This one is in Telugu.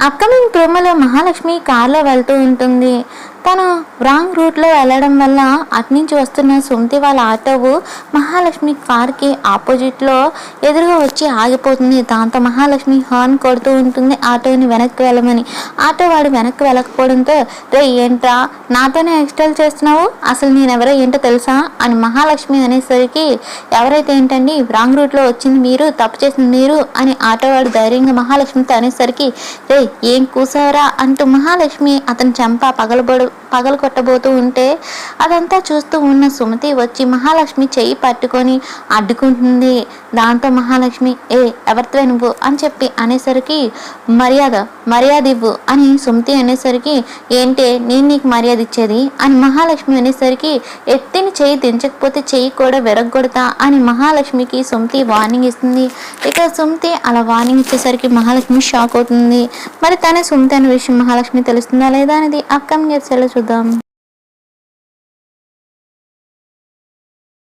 అప్కమింగ్ ప్రోమోలో మహాలక్ష్మి కార్లో వెళ్తూ ఉంటుంది. తను రాంగ్ రూట్లో వెళ్ళడం వల్ల అటునుంచి వస్తున్న సుమతి వాళ్ళ ఆటోవు మహాలక్ష్మి కార్కి ఆపోజిట్లో ఎదురుగా వచ్చి ఆగిపోతుంది. దాంతో మహాలక్ష్మి హార్న్ కొడుతూ ఉంటుంది ఆటోని వెనక్కి వెళ్ళమని. ఆటో వాడు వెనక్కి వెళ్ళకపోవడంతో, రే ఏంట్రా నాతోనే ఎక్స్టైల్ చేస్తున్నావు, అసలు నేనెవరో ఏంటో తెలుసా అని మహాలక్ష్మి అనేసరికి, ఎవరైతే ఏంటండి రాంగ్ రూట్లో వచ్చింది మీరు, తప్పు చేసింది మీరు అని ఆటోవాడు ధైర్యంగా మహాలక్ష్మితో అనేసరికి, రే ఏం కూసావరా అంటూ మహాలక్ష్మి అతని చెంప పగలు కొట్టబోతూ ఉంటే అదంతా చూస్తూ ఉన్న సుమతి వచ్చి మహాలక్ష్మి చెయ్యి పట్టుకొని అడ్డుకుంటుంది. దాంతో మహాలక్ష్మి, ఎవరితో నువ్వు అని చెప్పి అనేసరికి, మర్యాద ఇవ్వు అని సుమతి అనేసరికి, ఏంటే నేను నీకు మర్యాద ఇచ్చేది అని మహాలక్ష్మి అనేసరికి, ఎత్తిని చెయ్యి దించకపోతే చెయ్యి కూడా విరగొడతా అని మహాలక్ష్మికి సుమతి వార్నింగ్ ఇస్తుంది. ఇక సుమతి అలా వార్నింగ్ ఇచ్చేసరికి మహాలక్ష్మి షాక్ అవుతుంది. మరి తనే సుమతి అనే విషయం మహాలక్ష్మి తెలుస్తుందా లేదా అనేది అప్కమింగ్ ఎపిసోడ్లో చూద్దాం.